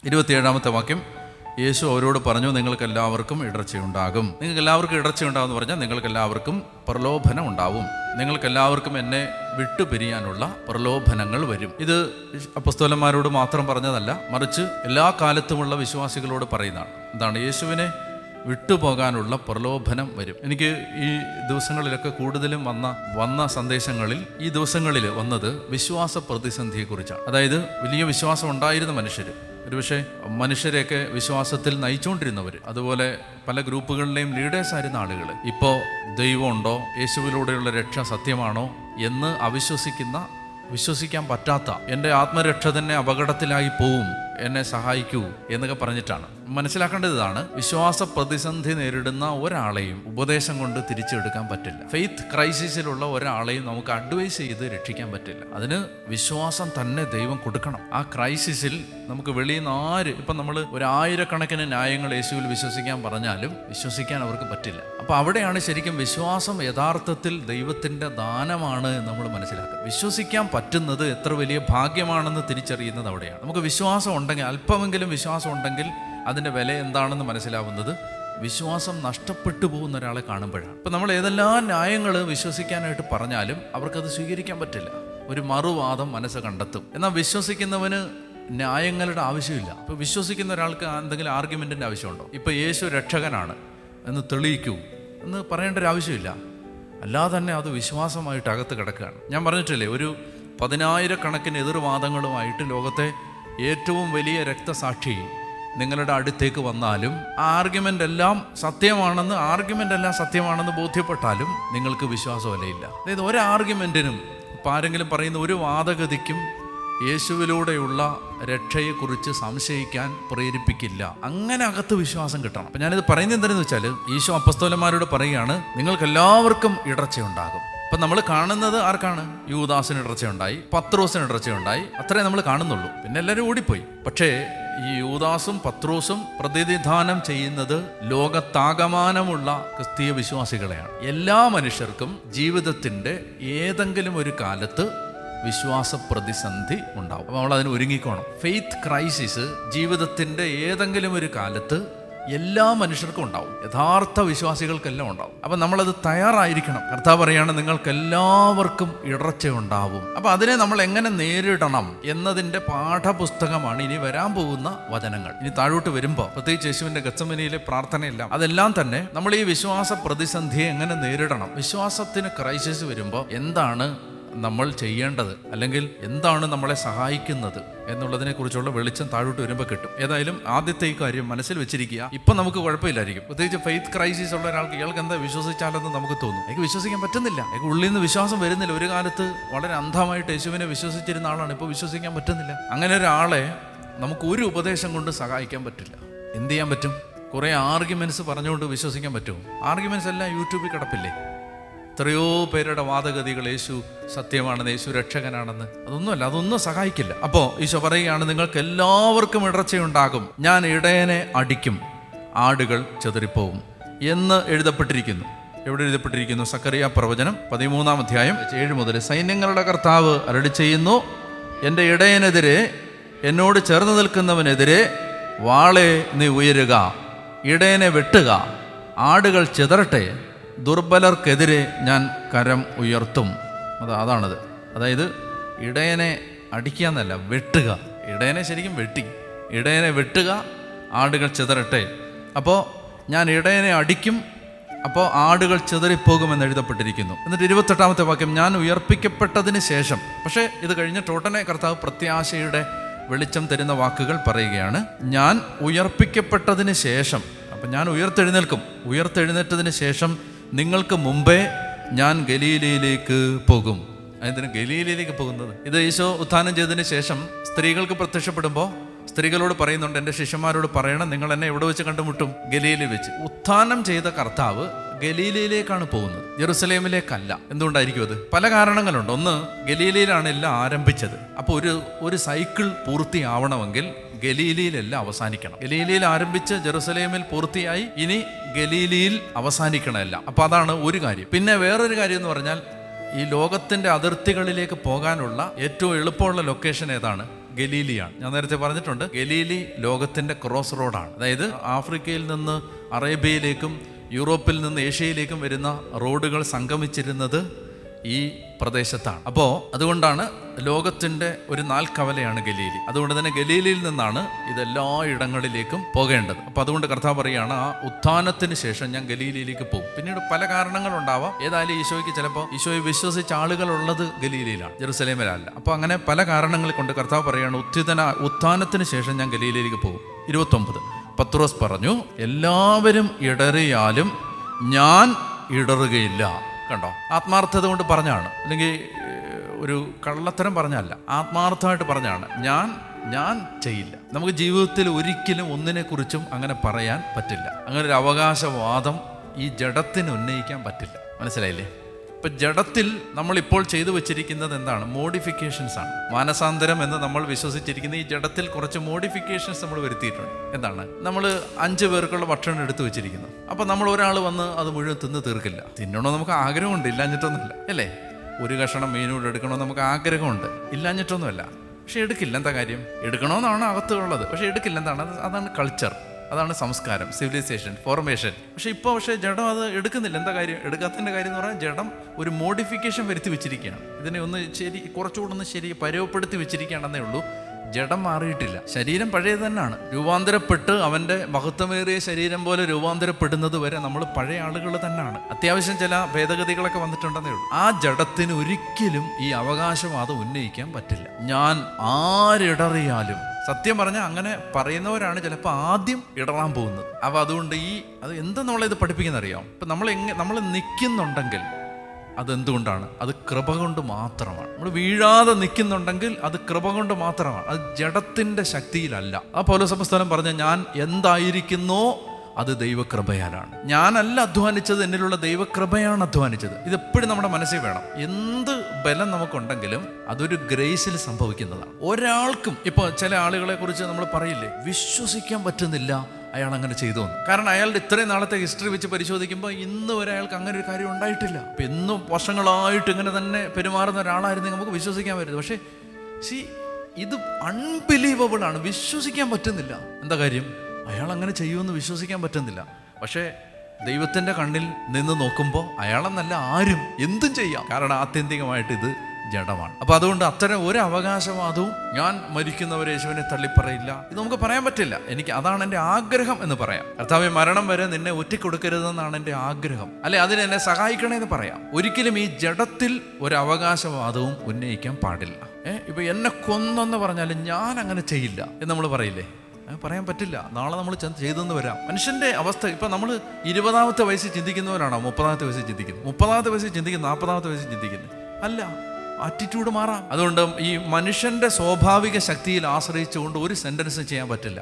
27 വാക്യം, യേശു അവരോട് പറഞ്ഞു, നിങ്ങൾക്ക് എല്ലാവർക്കും ഇടർച്ചയുണ്ടാകും. നിങ്ങൾക്ക് എല്ലാവർക്കും ഇടർച്ചയുണ്ടാകും എന്ന് പറഞ്ഞാൽ നിങ്ങൾക്ക് എല്ലാവർക്കും പ്രലോഭനം ഉണ്ടാവും. നിങ്ങൾക്ക് എല്ലാവർക്കും എന്നെ വിട്ടുപിരിയാനുള്ള പ്രലോഭനങ്ങൾ വരും. ഇത് അപ്പോസ്തലന്മാരോട് മാത്രം പറഞ്ഞതല്ല, മറിച്ച് എല്ലാ കാലത്തുമുള്ള വിശ്വാസികളോട് പറയുന്നതാണ്. എന്താണ്? യേശുവിനെ വിട്ടുപോകാനുള്ള പ്രലോഭനം വരും. എനിക്ക് ഈ ദിവസങ്ങളിലൊക്കെ കൂടുതലും വന്ന സന്ദേശങ്ങളിൽ ഈ ദിവസങ്ങളിൽ വന്നത് വിശ്വാസ പ്രതിസന്ധിയെക്കുറിച്ചാണ്. അതായത് വലിയ വിശ്വാസം ഉണ്ടായിരുന്ന മനുഷ്യർ, ഒരുപക്ഷെ മനുഷ്യരെയൊക്കെ വിശ്വാസത്തിൽ നയിച്ചുകൊണ്ടിരുന്നവർ, അതുപോലെ പല ഗ്രൂപ്പുകളിലെയും ലീഡേഴ്സായിരുന്ന ആളുകൾ, ഇപ്പോൾ ദൈവമുണ്ടോ, യേശുവിലൂടെയുള്ള രക്ഷ സത്യമാണോ എന്ന് വിശ്വസിക്കാൻ പറ്റാത്ത, എൻ്റെ ആത്മരക്ഷ തന്നെ അപകടത്തിലായി പോവും, എന്നെ സഹായിക്കൂ എന്നൊക്കെ പറഞ്ഞിട്ടാണ്. മനസ്സിലാക്കേണ്ടത് ഇതാണ്, വിശ്വാസ പ്രതിസന്ധി നേരിടുന്ന ഒരാളെയും ഉപദേശം കൊണ്ട് തിരിച്ചെടുക്കാൻ പറ്റില്ല. ഫെയ്ത്ത് ക്രൈസിസിലുള്ള ഒരാളെയും നമുക്ക് അഡ്വൈസ് ചെയ്ത് രക്ഷിക്കാൻ പറ്റില്ല. അതിന് വിശ്വാസം തന്നെ ദൈവം കൊടുക്കണം. ആ ക്രൈസിസിൽ നമുക്ക് വെളിയിൽ നിന്ന് ഇപ്പം നമ്മൾ 1000 ന്യായങ്ങൾ യേശുവിൽ വിശ്വസിക്കാൻ പറഞ്ഞാലും വിശ്വസിക്കാൻ അവർക്ക് പറ്റില്ല. അപ്പോൾ അവിടെയാണ് ശരിക്കും വിശ്വാസം യഥാർത്ഥത്തിൽ ദൈവത്തിൻ്റെ ദാനമാണ് നമ്മൾ മനസ്സിലാക്കുക. വിശ്വസിക്കാൻ പറ്റുന്നത് എത്ര വലിയ ഭാഗ്യമാണെന്ന് തിരിച്ചറിയുന്നത് അവിടെയാണ്. നമുക്ക് വിശ്വാസം ഉണ്ടെങ്കിൽ, അല്പമെങ്കിലും വിശ്വാസം ഉണ്ടെങ്കിൽ അതിൻ്റെ വില എന്താണെന്ന് മനസ്സിലാവുന്നത് വിശ്വാസം നഷ്ടപ്പെട്ടു പോകുന്ന ഒരാളെ കാണുമ്പോഴാണ്. ഇപ്പം നമ്മൾ ഏതെല്ലാം ന്യായങ്ങൾ വിശ്വസിക്കാനായിട്ട് പറഞ്ഞാലും അവർക്കത് സ്വീകരിക്കാൻ പറ്റില്ല. ഒരു മറുവാദം മനസ്സ് കണ്ടെത്തും. എന്നാൽ വിശ്വസിക്കുന്നവന് ന്യായങ്ങളുടെ ആവശ്യമില്ല. ഇപ്പോൾ വിശ്വസിക്കുന്ന ഒരാൾക്ക് എന്തെങ്കിലും ആർഗ്യുമെൻറ്റിൻ്റെ ആവശ്യമുണ്ടോ? ഇപ്പോൾ യേശു രക്ഷകനാണ് എന്ന് തെളിയിക്കൂ എന്ന് പറയേണ്ട ഒരു ആവശ്യമില്ല. അല്ലാതെ തന്നെ അത് വിശ്വാസമായിട്ട് അകത്ത് കിടക്കുകയാണ്. ഞാൻ പറഞ്ഞിട്ടില്ലേ, ഒരു 10,000 എതിർവാദങ്ങളുമായിട്ട് ലോകത്തെ ഏറ്റവും വലിയ രക്തസാക്ഷി നിങ്ങളുടെ അടുത്തേക്ക് വന്നാലും ആർഗ്യുമെൻ്റ് എല്ലാം സത്യമാണെന്ന് ബോധ്യപ്പെട്ടാലും നിങ്ങൾക്ക് വിശ്വാസമല്ല. അതായത് ഒരു ആർഗ്യുമെൻറ്റിനും, ഇപ്പം ആരെങ്കിലും പറയുന്ന ഒരു വാദഗതിക്കും യേശുവിലൂടെയുള്ള രക്ഷയെക്കുറിച്ച് സംശയിക്കാൻ പ്രേരിപ്പിക്കില്ല. അങ്ങനെ അകത്ത് വിശ്വാസം കിട്ടണം. അപ്പം ഞാനിത് പറയുന്നത് എന്താണെന്ന് വെച്ചാൽ, ഈശോ അപ്പോസ്തലന്മാരോട് പറയുകയാണ്, നിങ്ങൾക്ക് എല്ലാവർക്കും ഇടർച്ചയുണ്ടാകും. അപ്പം നമ്മൾ കാണുന്നത് ആർക്കാണ്? യൂദാസിന് ഇടർച്ചയുണ്ടായി, പത്രോസിന് ഇടർച്ചയുണ്ടായി, അത്രേ നമ്മൾ കാണുന്നുള്ളൂ. പിന്നെ എല്ലാവരും ഓടിപ്പോയി. പക്ഷേ ഈ യൂദാസും പത്രോസും പ്രതിനിധാനം ചെയ്യുന്നത് ലോകത്താകമാനമുള്ള ക്രിസ്തീയ വിശ്വാസികളെയാണ്. എല്ലാ മനുഷ്യർക്കും ജീവിതത്തിൻ്റെ ഏതെങ്കിലും ഒരു കാലത്ത് വിശ്വാസ പ്രതിസന്ധി ഉണ്ടാവും. അപ്പോൾ നമ്മൾ അതിന് ഒരുങ്ങിക്കോണം. ഫെയ്ത്ത് ക്രൈസിസ് ജീവിതത്തിൻ്റെ ഏതെങ്കിലും ഒരു കാലത്ത് എല്ലാ മനുഷ്യർക്കും ഉണ്ടാവും. യഥാർത്ഥ വിശ്വാസികൾക്കെല്ലാം ഉണ്ടാവും. അപ്പം നമ്മളത് തയ്യാറായിരിക്കണം. കർത്താവ് പറയാണ്, നിങ്ങൾക്ക് എല്ലാവർക്കും ഇടർച്ചയുണ്ടാവും. അപ്പം അതിനെ നമ്മൾ എങ്ങനെ നേരിടണം എന്നതിൻ്റെ പാഠപുസ്തകമാണ് ഇനി വരാൻ പോകുന്ന വചനങ്ങൾ. ഇനി താഴോട്ട് വരുമ്പോൾ പ്രത്യേകിച്ച് യേശുവിൻ്റെ ഗെത്സമനിയിലെ പ്രാർത്ഥനയെല്ലാം അതെല്ലാം തന്നെ നമ്മൾ ഈ വിശ്വാസ പ്രതിസന്ധിയെ എങ്ങനെ നേരിടണം, വിശ്വാസത്തിന് ക്രൈസിസ് വരുമ്പോൾ എന്താണ് നമ്മൾ ചെയ്യേണ്ടത്, അല്ലെങ്കിൽ എന്താണ് നമ്മളെ സഹായിക്കുന്നത് എന്നുള്ളതിനെ കുറിച്ചുള്ള വെളിച്ചം താഴോട്ട് വരുമ്പോൾ കിട്ടും. ഏതായാലും ആദ്യത്തെ ഈ കാര്യം മനസ്സിൽ വെച്ചിരിക്കുക. ഇപ്പം നമുക്ക് കുഴപ്പമില്ലായിരിക്കും. പ്രത്യേകിച്ച് ഫെയ്ത്ത് ക്രൈസിസ് ഉള്ള ഒരാൾക്ക് ഇയാൾക്ക് എന്താ വിശ്വസിച്ചാലെന്ന് നമുക്ക് തോന്നും. എനിക്ക് വിശ്വസിക്കാൻ പറ്റുന്നില്ല, എനിക്ക് ഉള്ളിൽ നിന്ന് വിശ്വാസം വരുന്നില്ല. ഒരു കാലത്ത് വളരെ അന്ധമായിട്ട് യേശുവിനെ വിശ്വസിച്ചിരുന്ന ആളാണ്, ഇപ്പോൾ വിശ്വസിക്കാൻ പറ്റുന്നില്ല. അങ്ങനെ ഒരാളെ നമുക്ക് ഒരു ഉപദേശം കൊണ്ട് സഹായിക്കാൻ പറ്റില്ല. എന്ത് ചെയ്യാൻ പറ്റും? കുറേ ആർഗ്യുമെൻറ്റ്സ് പറഞ്ഞുകൊണ്ട് വിശ്വസിക്കാൻ പറ്റുമോ? ആർഗ്യുമെൻറ്റ്സ് എല്ലാം യൂട്യൂബിൽ കിടപ്പില്ലേ? എത്രയോ പേരുടെ വാദഗതികൾ, യേശു സത്യമാണെന്ന്, യേശു രക്ഷകനാണെന്ന്. അതൊന്നും സഹായിക്കില്ല. അപ്പോൾ ഈശോ പറയുകയാണ്, നിങ്ങൾക്ക് എല്ലാവർക്കും ഇടർച്ചയുണ്ടാകും, ഞാൻ ഇടയനെ അടിക്കും, ആടുകൾ ചിതറിപ്പോവും എന്ന് എഴുതപ്പെട്ടിരിക്കുന്നു. എവിടെ എഴുതപ്പെട്ടിരിക്കുന്നു? സക്കറിയ പ്രവചനം 13 അധ്യായം 7 മുതൽ. സൈന്യങ്ങളുടെ കർത്താവ് അരുളി ചെയ്യുന്നു, എൻ്റെ ഇടയനെതിരെ, എന്നോട് ചേർന്ന് നിൽക്കുന്നവനെതിരെ വാളെ നീ ഉയരുക, ഇടയനെ വെട്ടുക, ആടുകൾ ചിതറട്ടെ, ദുർബലർക്കെതിരെ ഞാൻ കരം ഉയർത്തും. അതാണത്. അതായത് ഇടയനെ അടിക്കുക എന്നല്ല, വെട്ടുക. ഇടയനെ ശരിക്കും ഇടയനെ വെട്ടുക, ആടുകൾ ചിതറട്ടെ. അപ്പോൾ ഞാൻ ഇടയനെ അടിക്കും, അപ്പോൾ ആടുകൾ ചിതറിപ്പോകുമെന്ന് എഴുതപ്പെട്ടിരിക്കുന്നു. എന്നിട്ട് 28 വാക്യം, ഞാൻ ഉയർപ്പിക്കപ്പെട്ടതിന് ശേഷം. പക്ഷേ ഇത് കഴിഞ്ഞിട്ട് ഉടനെ കർത്താവ് പ്രത്യാശയുടെ വെളിച്ചം തരുന്ന വാക്കുകൾ പറയുകയാണ്. ഞാൻ ഉയർപ്പിക്കപ്പെട്ടതിന് ശേഷം, അപ്പം ഞാൻ ഉയർത്തെഴുന്നേറ്റതിന് ശേഷം നിങ്ങൾക്ക് മുമ്പേ ഞാൻ ഗലീലയിലേക്ക് പോകും. എന്തിനാണ് ഗലീലയിലേക്ക് പോകുന്നത്? ഇത് ഈശോ ഉത്ഥാനം ചെയ്തതിന് ശേഷം സ്ത്രീകൾക്ക് പ്രത്യക്ഷപ്പെടുമ്പോൾ സ്ത്രീകളോട് പറയുന്നുണ്ട്, എൻ്റെ ശിഷ്യന്മാരോട് പറയണം, നിങ്ങൾ എന്നെ എവിടെ വെച്ച് കണ്ടുമുട്ടും? ഗലീലയിൽ വെച്ച്. ഉത്ഥാനം ചെയ്ത കർത്താവ് ഗലീലയിലേക്കാണ് പോകുന്നത്, ജെറുസലേമിലേക്കല്ല. എന്തുകൊണ്ടായിരിക്കും അത്? പല കാരണങ്ങളുണ്ട്. ഒന്ന്, ഗലീലയിലാണ് എല്ലാം ആരംഭിച്ചത്. അപ്പോൾ ഒരു സൈക്കിൾ പൂർത്തിയാവണമെങ്കിൽ ഗലീലയിലെല്ലാം അവസാനിക്കണം. ഗലീലയിൽ ആരംഭിച്ച് ജെറുസലേമിൽ പൂർത്തിയായി, ഇനി ഗലീലയിൽ അവസാനിക്കണം എല്ലാം. അപ്പോൾ അതാണ് ഒരു കാര്യം. പിന്നെ വേറൊരു കാര്യം എന്ന് പറഞ്ഞാൽ, ഈ ലോകത്തിൻ്റെ അതിർത്തികളിലേക്ക് പോകാനുള്ള ഏറ്റവും എളുപ്പമുള്ള ലൊക്കേഷൻ ഏതാണ്? ഗലീലിയാണ്. ഞാൻ നേരത്തെ പറഞ്ഞിട്ടുണ്ട്, ഗലീലി ലോകത്തിൻ്റെ ക്രോസ് റോഡാണ്. അതായത് ആഫ്രിക്കയിൽ നിന്ന് അറേബ്യയിലേക്കും യൂറോപ്പിൽ നിന്ന് ഏഷ്യയിലേക്കും വരുന്ന റോഡുകൾ സംഗമിച്ചിരുന്നത് ഈ പ്രദേശത്താണ്. അപ്പോൾ അതുകൊണ്ടാണ് ലോകത്തിൻ്റെ ഒരു നാൽക്കവലയാണ് ഗലീലി. അതുകൊണ്ട് തന്നെ ഗലീലിയിൽ നിന്നാണ് ഇതെല്ലാ ഇടങ്ങളിലേക്കും പോകേണ്ടത്. അപ്പോൾ അതുകൊണ്ട് കർത്താവ് പറയുകയാണ്, ആ ഉത്ഥാനത്തിന് ശേഷം ഞാൻ ഗലീലിയിലേക്ക് പോകും. പിന്നീട് പല കാരണങ്ങളുണ്ടാവാം. ഏതായാലും ഈശോയ്ക്ക് ചിലപ്പോൾ ഈശോയെ വിശ്വസിച്ച ആളുകളുള്ളത് ഗലീലിയിലാണ്, ജെറുസലേമിലല്ല. അപ്പോൾ അങ്ങനെ പല കാരണങ്ങൾ കൊണ്ട് കർത്താവ് പറയുകയാണ്, ഉത്ഥാനത്തിന് ശേഷം ഞാൻ ഗലീലിയിലേക്ക് പോകും. 29 പത്രോസ് പറഞ്ഞു, എല്ലാവരും ഇടറിയാലും ഞാൻ ഇടറുകയില്ല. കണ്ടോ, ആത്മാർത്ഥത കൊണ്ട് പറഞ്ഞാണ്, അല്ലെങ്കിൽ ഒരു കള്ളത്തരം പറഞ്ഞല്ല, ആത്മാർത്ഥമായിട്ട് പറഞ്ഞാണ്. ഞാൻ ചെയ്യില്ല. നമുക്ക് ജീവിതത്തിൽ ഒരിക്കലും ഒന്നിനെക്കുറിച്ചും അങ്ങനെ പറയാൻ പറ്റില്ല. അങ്ങനെ ഒരു അവകാശവാദം ഈ ജഡത്തിന് ഉന്നയിക്കാൻ പറ്റില്ല. മനസ്സിലായില്ലേ? ഇപ്പം ജഡത്തിൽ നമ്മളിപ്പോൾ ചെയ്തു വെച്ചിരിക്കുന്നത് എന്താണ്? മോഡിഫിക്കേഷൻസ് ആണ്. മാനസാന്തരം എന്ന് നമ്മൾ വിശ്വസിച്ചിരിക്കുന്ന ഈ ജഡത്തിൽ കുറച്ച് മോഡിഫിക്കേഷൻസ് നമ്മൾ വരുത്തിയിട്ടുണ്ട്. എന്താണ്? നമ്മൾ 5 പേർക്കുള്ള ഭക്ഷണം എടുത്തു വെച്ചിരിക്കുന്നു. അപ്പം നമ്മൾ ഒരാൾ വന്ന് അത് മുഴുവൻ തിന്ന് തീർക്കില്ല. തിന്നണോ നമുക്ക് ആഗ്രഹമുണ്ട്, ഇല്ലാഞ്ഞിട്ടൊന്നുമില്ല, അല്ലേ? ഒരു കഷണം മീനോട് എടുക്കണമെന്ന് നമുക്ക് ആഗ്രഹമുണ്ട്, ഇല്ലാഞ്ഞിട്ടൊന്നുമല്ല. പക്ഷെ എടുക്കില്ല. എന്താ കാര്യം? എടുക്കണമെന്നാണ് അകത്തുള്ളത്, പക്ഷെ എടുക്കില്ല. എന്താണ്? അതാണ് കൾച്ചർ, അതാണ് സംസ്കാരം, സിവിലൈസേഷൻ, ഫോർമേഷൻ. പക്ഷേ ജഡം അത് എടുക്കുന്നില്ല. എന്താ കാര്യം? എടുക്കാത്തതിൻ്റെ കാര്യം എന്ന് പറഞ്ഞാൽ ജഡം ഒരു മോഡിഫിക്കേഷൻ വരുത്തി വെച്ചിരിക്കുകയാണ്. ഇതിനെ ഒന്ന് കുറച്ചുകൂടെ ഒന്ന് പരുവപ്പെടുത്തി വെച്ചിരിക്കുകയാണെന്നേ ഉള്ളൂ. ജഡം മാറിയിട്ടില്ല. ശരീരം പഴയത് തന്നെയാണ്. രൂപാന്തരപ്പെട്ട് അവൻ്റെ മഹത്വമേറിയ ശരീരം പോലെ രൂപാന്തരപ്പെടുന്നത് വരെ നമ്മൾ പഴയ ആളുകൾ തന്നെയാണ്. അത്യാവശ്യം ചില ഭേദഗതികളൊക്കെ വന്നിട്ടുണ്ടെന്നേ ഉള്ളൂ. ആ ജഡത്തിന് ഒരിക്കലും ഈ അവകാശവാദം ഉന്നയിക്കാൻ പറ്റില്ല. ഞാൻ ആരിടറിയാലും, സത്യം പറഞ്ഞാൽ അങ്ങനെ പറയുന്നവരാണ് ചിലപ്പോൾ ആദ്യം ഇടറാൻ പോകുന്നത്. അപ്പോൾ അതുകൊണ്ട് അത് എന്താ നമ്മളിത് പഠിപ്പിക്കുന്ന അറിയാം. ഇപ്പം നമ്മൾ നിൽക്കുന്നുണ്ടെങ്കിൽ അതെന്തുകൊണ്ടാണ്? അത് കൃപ കൊണ്ട് മാത്രമാണ്. നമ്മൾ വീഴാതെ നിൽക്കുന്നുണ്ടെങ്കിൽ അത് കൃപ കൊണ്ട് മാത്രമാണ്, അത് ജഡത്തിൻ്റെ ശക്തിയിലല്ല. ആ പൗലോസപ്പോസ്തലൻ പറഞ്ഞ, ഞാൻ എന്തായിരിക്കുന്നോ അത് ദൈവകൃപയാലാണ്. ഞാനല്ല അധ്വാനിച്ചത്, എന്നിലുള്ള ദൈവകൃപയാണ് അധ്വാനിച്ചത്. ഇതെപ്പോഴും നമ്മുടെ മനസ്സിൽ വേണം. എന്ത് ബലം നമുക്കുണ്ടെങ്കിലും അതൊരു ഗ്രേസിൽ സംഭവിക്കുന്നതാണ്. ഒരാൾക്കും ഇപ്പോൾ ചില ആളുകളെ കുറിച്ച് നമ്മൾ പറയില്ലേ, വിശ്വസിക്കാൻ പറ്റുന്നില്ല അയാൾ അങ്ങനെ ചെയ്തു എന്ന്. കാരണം അയാളുടെ ഇത്രയും നാളത്തെ ഹിസ്റ്ററി വെച്ച് പരിശോധിക്കുമ്പോൾ ഇന്ന് വരെ അയാൾക്ക് അങ്ങനെ ഒരു കാര്യം ഉണ്ടായിട്ടില്ല. അപ്പം എന്നും വർഷങ്ങളായിട്ട് ഇങ്ങനെ തന്നെ പെരുമാറുന്ന ഒരാളായിരുന്നെങ്കിൽ നമുക്ക് വിശ്വസിക്കാൻ പറ്റുന്നത്. പക്ഷേ ഇത് അൺബിലീവബിൾ ആണ്, വിശ്വസിക്കാൻ പറ്റുന്നില്ല. എന്താ കാര്യം? അയാൾ അങ്ങനെ ചെയ്യുമെന്ന് വിശ്വസിക്കാൻ പറ്റുന്നില്ല. പക്ഷേ ദൈവത്തിൻ്റെ കണ്ണിൽ നിന്ന് നോക്കുമ്പോൾ അയാളെന്നല്ല, ആരും എന്തും ചെയ്യാം. കാരണം ആത്യന്തികമായിട്ട് ഇത് ജഡമാണ്. അപ്പോൾ അതുകൊണ്ട് അത്തരം ഒരു അവകാശവാദവും ഞാൻ മരിക്കുന്നവരെ യേശുവിനെ തള്ളിപ്പറയില്ല, ഇത് നമുക്ക് പറയാൻ പറ്റില്ല. അതാണ് എൻ്റെ ആഗ്രഹം എന്ന് പറയാം. കർത്താവേ, മരണം വരെ നിന്നെ ഒറ്റക്കൊടുക്കരുതെന്നാണ് എൻ്റെ ആഗ്രഹം, അല്ലെ അതിന് എന്നെ സഹായിക്കണേന്ന് പറയാം. ഒരിക്കലും ഈ ജഡത്തിൽ ഒരു അവകാശവാദവും ഉന്നയിക്കാൻ പാടില്ല. ഇപ്പം എന്നെ കൊന്നെന്ന് പറഞ്ഞാലും ഞാൻ അങ്ങനെ ചെയ്യില്ല എന്ന് നമ്മൾ പറയില്ലേ? പറയാൻ പറ്റില്ല. നാളെ നമ്മൾ ചെയ്തെന്ന് വരാം. മനുഷ്യൻ്റെ അവസ്ഥ ഇപ്പം നമ്മൾ 20ാമത്തെ വയസ്സിൽ ചിന്തിക്കുന്നവരാണോ 30ാമത്തെ വയസ്സിൽ ചിന്തിക്കുന്നത്? 30ാമത്തെ വയസ്സിൽ ചിന്തിക്കുന്നത് 40ാമത്തെ വയസ്സിൽ ചിന്തിക്കുന്നത് അല്ല. ആറ്റിറ്റ്യൂഡ് മാറാം. അതുകൊണ്ട് ഈ മനുഷ്യൻ്റെ സ്വാഭാവിക ശക്തിയിൽ ആശ്രയിച്ചുകൊണ്ട് ഒരു സെൻറ്റൻസ് ചെയ്യാൻ പറ്റില്ല.